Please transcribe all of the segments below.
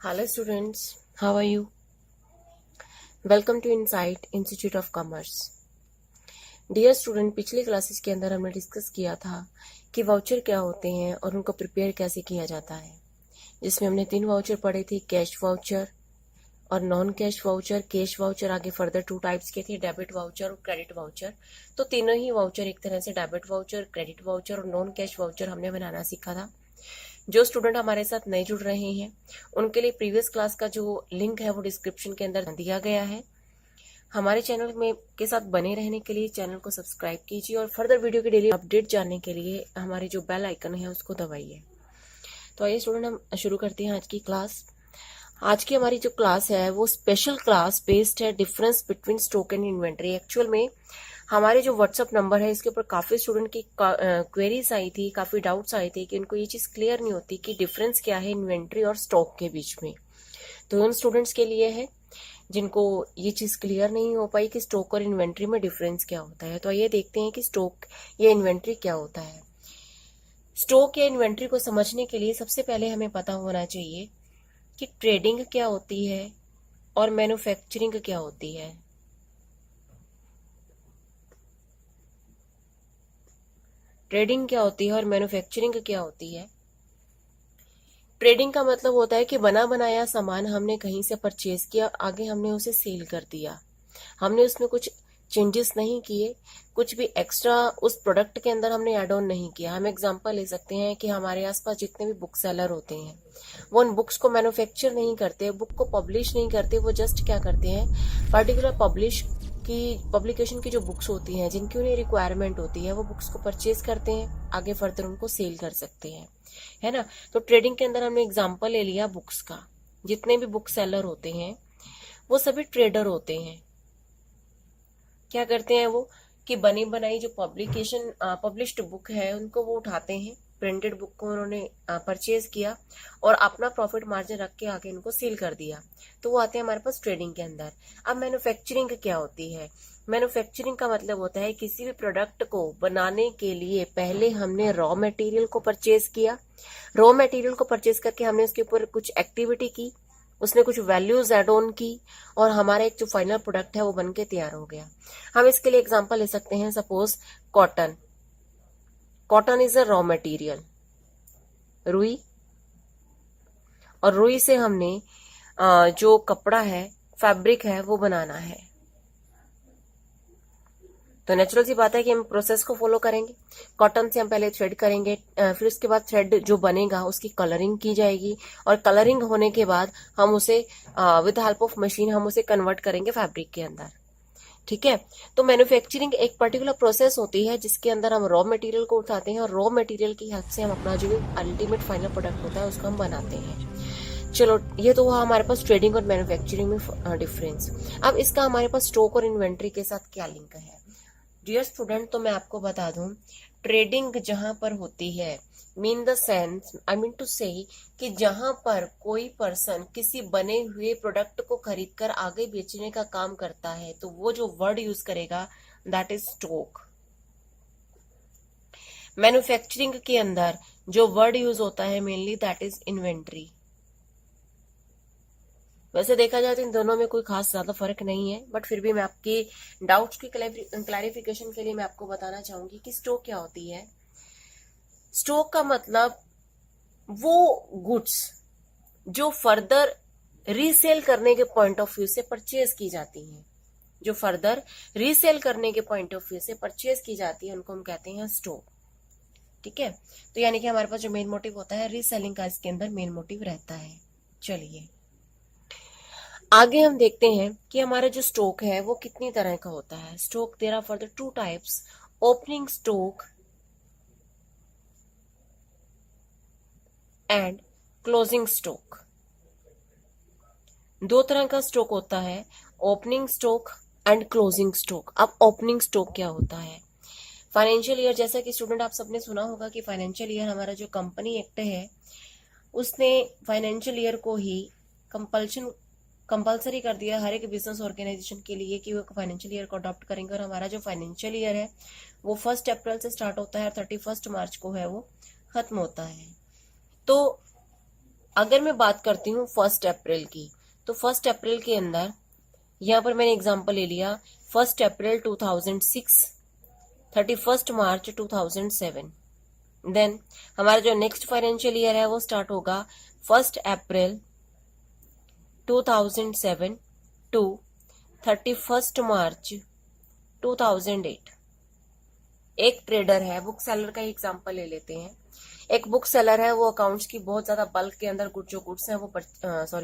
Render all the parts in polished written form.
Hello students, how are you? Welcome to Insight Institute of Commerce. Dear student, पिछली classes के अंदर हमने discuss किया था कि वाउचर क्या होते हैं और उनको प्रिपेयर कैसे किया जाता है, जिसमें हमने 3 वाउचर पढ़े थे, कैश वाउचर और non cash voucher. Cash voucher आगे फर्दर 2 टाइप्स के थे, डेबिट वाउचर और क्रेडिट वाउचर। तो तीनों ही वाउचर एक तरह से डेबिट वाउचर, क्रेडिट वाउचर और नॉन कैश वाउचर हमने बनाना सीखा था। जो स्टूडेंट हमारे साथ नए जुड़ रहे हैं उनके लिए प्रीवियस क्लास का जो लिंक है वो डिस्क्रिप्शन के अंदर दिया गया है। हमारे चैनल में के साथ बने रहने के लिए चैनल को सब्सक्राइब कीजिए और फर्दर वीडियो की डेली अपडेट जानने के लिए हमारी जो बेल आइकन है उसको दबाइए। तो आइए स्टूडेंट, हम शुरू करते हैं आज की क्लास। आज की हमारी जो क्लास है वो स्पेशल क्लास बेस्ड है difference between stock and inventory. Actual में हमारे जो व्हाट्सएप नंबर है इसके ऊपर काफी स्टूडेंट की क्वेरीज आई थी, काफी डाउट्स आए थे कि उनको ये चीज क्लियर नहीं होती कि डिफरेंस क्या है इन्वेंट्री और स्टॉक के बीच में। तो उन स्टूडेंट्स के लिए है जिनको ये चीज क्लियर नहीं हो पाई कि स्टॉक और इन्वेंट्री में डिफरेंस क्या होता है। तो ये देखते हैं कि स्टॉक या इन्वेंट्री क्या होता है। स्टॉक या इन्वेंट्री को समझने के लिए सबसे पहले हमें पता होना चाहिए कि ट्रेडिंग क्या होती है और मैन्युफैक्चरिंग क्या होती है। ट्रेडिंग क्या होती है और मैन्युफैक्चरिंग क्या होती है। ट्रेडिंग का मतलब होता है कि बना बनाया सामान हमने कहीं से परचेज किया, आगे हमने उसे सेल कर दिया। हमने उसमें कुछ चेंजेस नहीं किए, कुछ भी एक्स्ट्रा उस प्रोडक्ट के अंदर हमने ऐड ऑन नहीं किया। हम एग्जांपल ले सकते हैं कि हमारे आसपास जितने भी बुक सेलर होते हैं वो उन बुक्स को मैन्युफैक्चर नहीं करते, बुक को पब्लिश नहीं करते। वो जस्ट क्या करते हैं, पर्टिकुलर पब्लिकेशन की जो बुक्स होती हैं जिनकी उन्हें रिक्वायरमेंट होती है वो बुक्स को परचेज करते हैं, आगे फर्दर उनको सेल कर सकते हैं, है ना। तो ट्रेडिंग के अंदर हमने एग्जांपल ले लिया बुक्स का। जितने भी बुक सेलर होते हैं वो सभी ट्रेडर होते हैं। क्या करते हैं वो कि बनी बनाई जो पब्लिश्ड बुक है उनको वो उठाते हैं, प्रिंटेड बुक को उन्होंने परचेज किया और अपना प्रॉफिट मार्जिन रख के आगे उनको सेल कर दिया। तो वो आते हैं हमारे पास ट्रेडिंग के अंदर। अब मैन्युफैक्चरिंग क्या होती है। मैन्युफैक्चरिंग का मतलब होता है किसी भी प्रोडक्ट को बनाने के लिए पहले हमने रॉ मटेरियल को परचेज किया, रॉ मटेरियल को परचेज करके हमने उसके ऊपर कुछ एक्टिविटी की, उसने कुछ वैल्यूज एड ऑन की और हमारा एक जो फाइनल प्रोडक्ट है वो बन के तैयार हो गया। हम इसके लिए एग्जांपल ले सकते हैं, suppose cotton. Cotton is a raw material, रुई, और रुई से हमने जो कपड़ा है, फैब्रिक है, वो बनाना है। तो नेचुरल सी बात है कि हम प्रोसेस को फॉलो करेंगे। कॉटन से हम पहले थ्रेड करेंगे, फिर उसके बाद थ्रेड जो बनेगा उसकी कलरिंग की जाएगी और कलरिंग होने के बाद हम उसे विद हेल्प ऑफ मशीन हम उसे कन्वर्ट करेंगे फैब्रिक के अंदर। ठीक है। तो मैन्युफैक्चरिंग एक पर्टिकुलर प्रोसेस होती है जिसके अंदर हम रॉ मटेरियल को उठाते हैं और रॉ मटेरियल की हेल्प से हम अपना जो अल्टीमेट फाइनल प्रोडक्ट होता है उसको हम बनाते हैं। चलो, ये तो हुआ हमारे पास ट्रेडिंग और मैन्युफैक्चरिंग में डिफरेंस। अब इसका हमारे पास स्टॉक और इन्वेंट्री के साथ क्या लिंक है। डियर स्टूडेंट, तो मैं आपको बता दूं, ट्रेडिंग जहां पर होती है, आई मीन टू से कि जहां पर कोई पर्सन किसी बने हुए प्रोडक्ट को खरीदकर आगे बेचने का काम करता है तो वो जो वर्ड यूज करेगा दैट इज स्टॉक। मैन्युफैक्चरिंग के अंदर जो वर्ड यूज होता है मेनली दैट इज इन्वेंट्री। वैसे देखा जाए तो इन दोनों में कोई खास ज्यादा फर्क नहीं है, बट फिर भी मैं आपकी डाउट्स की क्लैरिफिकेशन के लिए मैं आपको बताना चाहूंगी कि स्टॉक क्या होती है। स्टॉक का मतलब वो गुड्स जो फर्दर रीसेल करने के पॉइंट ऑफ व्यू से परचेज की जाती हैं, जो फर्दर रीसेल करने के पॉइंट ऑफ व्यू से परचेज की जाती है उनको हम कहते हैं स्टॉक। ठीक है। तो यानी कि हमारे पास जो मेन मोटिव होता है रीसेलिंग का इसके अंदर मेन मोटिव रहता है। चलिए आगे हम देखते हैं कि हमारा जो स्टॉक है वो कितनी तरह का होता है। Stock there are for the 2 types, opening stock and closing stock. 2 तरह का स्टॉक होता है, opening stock and closing stock. अब ओपनिंग स्टॉक क्या होता है। फाइनेंशियल ईयर, जैसा कि स्टूडेंट आप सबने सुना होगा कि फाइनेंशियल ईयर हमारा जो कंपनी एक्ट है उसने फाइनेंशियल ईयर को ही कंपल्सरी कर दिया हर एक बिजनेस ऑर्गेनाइजेशन के लिए कि वो फाइनेंशियल ईयर को अडॉप्ट करेंगे। और हमारा जो फाइनेंशियल ईयर है वो 1 अप्रैल से स्टार्ट होता है और 31 मार्च को है वो खत्म होता है। तो अगर मैं बात करती हूँ 1 अप्रैल की, तो 1 अप्रैल के अंदर यहाँ पर मैंने एग्जांपल ले लिया 1 अप्रैल 2006, 31 मार्च 2007। देन हमारा जो नेक्स्ट फाइनेंशियल ईयर है वो स्टार्ट होगा 1 अप्रैल 2007 टू 31 मार्च 2008। एक ट्रेडर है, बुक सेलर का एग्जांपल ले लेते हैं। एक बुक सेलर है, वो अकाउंट्स की बहुत ज्यादा बल्क के अंदर जो गुड्स हैं वो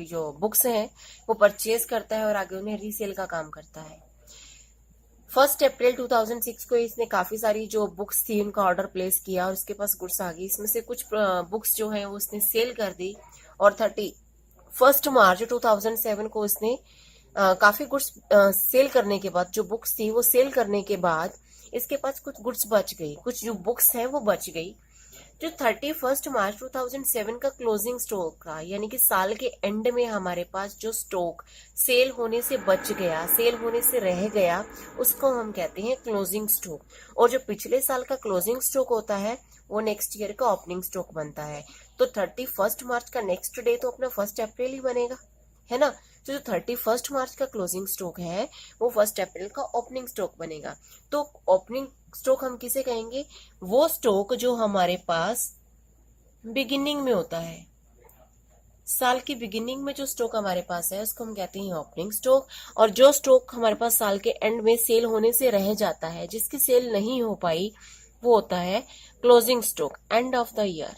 जो बुक्स हैं वो परचेज करता है और आगे उन्हें रीसेल का काम करता है। 1 अप्रैल 2006 को इसने काफी सारी जो बुक्स थी उनका ऑर्डर प्लेस किया और उसके पास गुड्स आ गई। इसमें से कुछ बुक्स जो हैं वो उसने सेल कर दी और 31 मार्च 2007 को उसने काफी गुड्स सेल करने के बाद, जो बुक्स थी वो सेल करने के बाद इसके पास कुछ गुड्स बच गई, कुछ जो बुक्स हैं वो बच गई। जो 31 मार्च 2007 का क्लोजिंग स्टॉक था, यानी कि साल के एंड में हमारे पास जो स्टॉक सेल होने से बच गया, सेल होने से रह गया, उसको हम कहते हैं क्लोजिंग स्टॉक। और जो पिछले साल का क्लोजिंग स्टॉक होता है वो नेक्स्ट ईयर का ओपनिंग स्टॉक बनता है। तो 31 मार्च का नेक्स्ट डे तो अपना 1 अप्रैल ही बनेगा, है ना। तो जो 31 मार्च का क्लोजिंग स्टॉक है वो 1 अप्रैल का ओपनिंग स्टॉक बनेगा। तो ओपनिंग स्टॉक हम किसे कहेंगे? वो स्टॉक जो हमारे पास बिगिनिंग में होता है, साल की बिगिनिंग में जो स्टॉक हमारे पास है उसको हम कहते हैं ओपनिंग स्टॉक। और जो स्टॉक हमारे पास साल के एंड में सेल होने से रह जाता है, जिसकी सेल नहीं हो पाई, वो होता है closing stock, end of the year.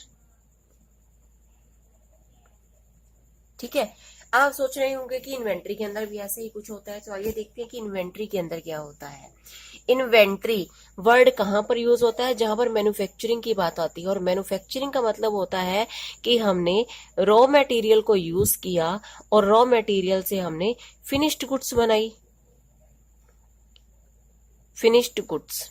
ठीक है। आप सोच रहे होंगे कि इन्वेंट्री के अंदर भी ऐसे ही कुछ होता है, तो आइए देखते हैं कि इन्वेंट्री के अंदर क्या होता है। इन्वेंट्री वर्ड कहां पर यूज होता है? जहां पर मैन्युफैक्चरिंग की बात आती है। और मैन्युफैक्चरिंग का मतलब होता है कि हमने रॉ मटेरियल को यूज किया और रॉ मटेरियल से हमने फिनिश्ड गुड्स बनाई। Finished goods.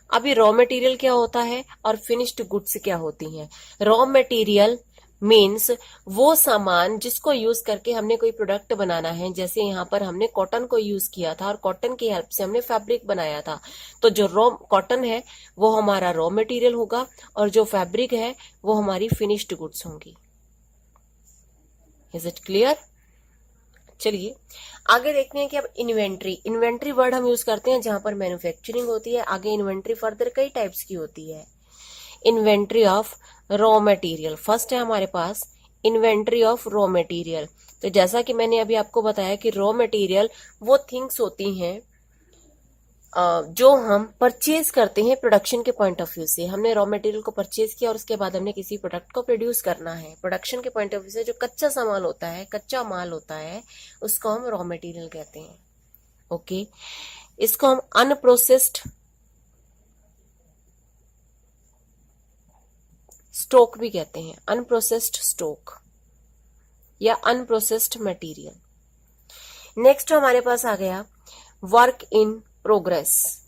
अभी रॉ मटेरियल क्या होता है और फिनिश्ड गुड्स क्या होती हैं? रॉ मटेरियल मीन्स वो सामान जिसको यूज करके हमने कोई प्रोडक्ट बनाना है। जैसे यहाँ पर हमने कॉटन को यूज किया था और कॉटन की हेल्प से हमने फैब्रिक बनाया था। तो जो रॉ कॉटन है वो हमारा रॉ मटेरियल होगा और जो फैब्रिक है वो हमारी फिनिश्ड गुड्स होंगी। Is it clear? चलिए आगे देखते हैं कि अब इन्वेंट्री। इन्वेंट्री वर्ड हम यूज करते हैं जहां पर मैन्युफैक्चरिंग होती है। आगे इन्वेंट्री फर्दर कई टाइप्स की होती है। Inventory of raw material first है हमारे पास, इन्वेंट्री ऑफ रॉ मटेरियल। तो जैसा कि मैंने अभी आपको बताया कि रॉ मटेरियल वो थिंग्स होती हैं जो हम परचेज करते हैं प्रोडक्शन के पॉइंट ऑफ व्यू से। हमने रॉ मटेरियल को परचेज किया और उसके बाद हमने किसी प्रोडक्ट को प्रोड्यूस करना है। प्रोडक्शन के पॉइंट ऑफ व्यू से जो कच्चा सामान होता है, कच्चा माल होता है, उसको हम रॉ मटेरियल कहते हैं। ओके। इसको हम अनप्रोसेस्ड स्टॉक भी कहते हैं, अनप्रोसेस्ड स्टॉक या अनप्रोसेस्ड मटेरियल। नेक्स्ट हमारे पास आ गया वर्क इन प्रोग्रेस।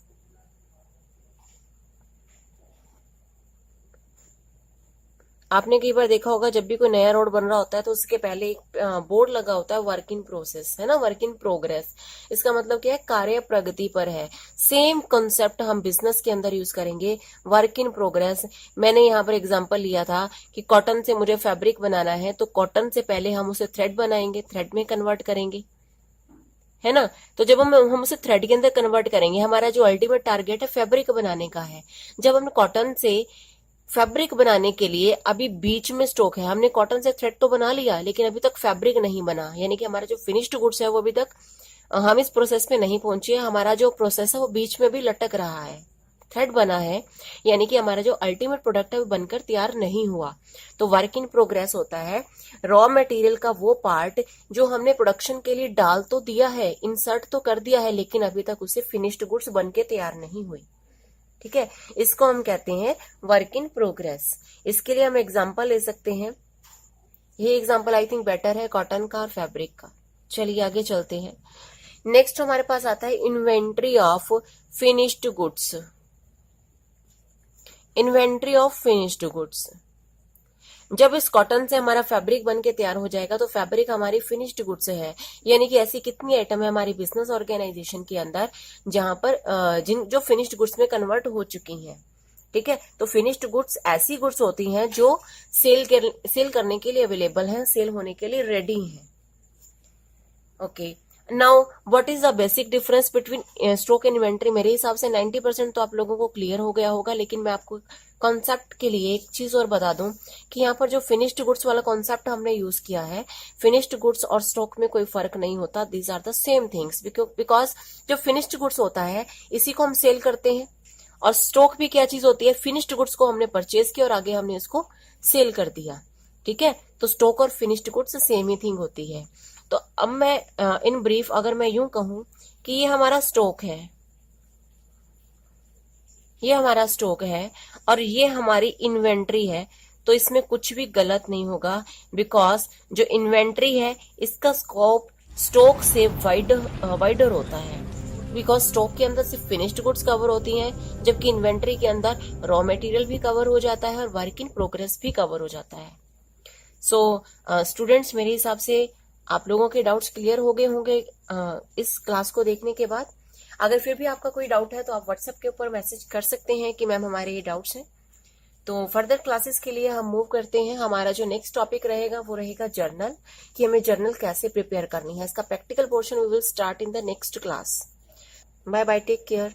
आपने कई बार देखा होगा जब भी कोई नया रोड बन रहा होता है तो उसके पहले एक बोर्ड लगा होता है वर्क इन प्रोसेस, है ना, वर्क इन प्रोग्रेस। इसका मतलब क्या है? कार्य प्रगति पर है। सेम कॉन्सेप्ट हम बिजनेस के अंदर यूज करेंगे, वर्क इन प्रोग्रेस। मैंने यहाँ पर एग्जांपल लिया था कि कॉटन से मुझे फैब्रिक बनाना है, तो कॉटन से पहले हम उसे थ्रेड बनाएंगे, थ्रेड में कन्वर्ट करेंगे, है ना। तो जब हम उसे थ्रेड के अंदर कन्वर्ट करेंगे, हमारा जो अल्टीमेट टारगेट है फैब्रिक बनाने का है। जब हम कॉटन से फैब्रिक बनाने के लिए अभी बीच में स्टॉक है, हमने कॉटन से थ्रेड तो बना लिया लेकिन अभी तक फैब्रिक नहीं बना, यानी कि हमारा जो फिनिश्ड गुड्स है वो अभी तक हम इस प्रोसेस में नहीं पहुंचे। हमारा जो प्रोसेस है वो बीच में भी लटक रहा है, थ्रेड बना है, यानी कि हमारा जो अल्टीमेट प्रोडक्ट है वो बनकर तैयार नहीं हुआ। तो वर्क इन प्रोग्रेस होता है रॉ मटेरियल का वो पार्ट जो हमने प्रोडक्शन के लिए डाल तो दिया है, इंसर्ट तो कर दिया है, लेकिन अभी तक उसे फिनिश्ड गुड्स बन के तैयार नहीं हुई। ठीक है, इसको हम कहते हैं वर्क इन प्रोग्रेस। इसके लिए हम एग्जांपल ले सकते हैं। ये एग्जांपल आई थिंक बेटर है कॉटन का और फैब्रिक का। चलिए आगे चलते हैं। नेक्स्ट हमारे पास आता है inventory of finished goods. Inventory of finished goods, जब इस कॉटन से हमारा फैब्रिक बन के तैयार हो जाएगा तो फैब्रिक हमारी फिनिश्ड गुड्स है। यानी कि ऐसी कितनी आइटम है हमारी बिजनेस ऑर्गेनाइजेशन के अंदर जहां पर जो फिनिश्ड गुड्स में कन्वर्ट हो चुकी हैं। ठीक है। तो फिनिश्ड गुड्स ऐसी गुड्स होती हैं जो सेल करने के लिए अवेलेबल हैं, सेल होने के लिए रेडी हैं। Okay, now what is the basic difference between stock and inventory. मेरे हिसाब से 90% तो आप लोगों को क्लियर हो गया होगा, लेकिन मैं आपको कॉन्सेप्ट के लिए एक चीज और बता दूं कि यहाँ पर जो फिनिश्ड गुड्स वाला कॉन्सेप्ट हमने यूज किया है, फिनिश्ड गुड्स और स्टॉक में कोई फर्क नहीं होता, these are the same things. Because जो फिनिश्ड गुड्स होता है इसी को हम सेल करते हैं, और स्टॉक भी क्या चीज होती है, फिनिश्ड गुड्स को हमने परचेज किया और आगे हमने इसको सेल कर दिया। ठीक है, तो स्टॉक और फिनिश्ड गुड्स सेम ही थिंग होती है। तो अब मैं इन ब्रीफ अगर मैं यूं कहूं कि ये हमारा स्टॉक है, ये हमारा स्टॉक है और ये हमारी इन्वेंट्री है, तो इसमें कुछ भी गलत नहीं होगा। बिकॉज जो इन्वेंट्री है इसका स्कोप स्टॉक से वाइडर होता है। बिकॉज स्टॉक के अंदर सिर्फ फिनिश्ड गुड्स कवर होती हैं, जबकि इन्वेंट्री के अंदर रॉ मटेरियल भी कवर हो जाता है और वर्क इन प्रोग्रेस भी कवर हो जाता है। सो स्टूडेंट्स, मेरे हिसाब से आप लोगों के डाउट्स क्लियर हो गए होंगे इस क्लास को देखने के बाद। अगर फिर भी आपका कोई डाउट है तो आप व्हाट्सएप के ऊपर मैसेज कर सकते हैं कि मैम हमारे ये डाउट्स हैं। तो फर्दर क्लासेस के लिए हम मूव करते हैं। हमारा जो नेक्स्ट टॉपिक रहेगा वो रहेगा जर्नल, कि हमें जर्नल कैसे प्रिपेयर करनी है। इसका practical portion we will start in the next class. Bye bye, take care.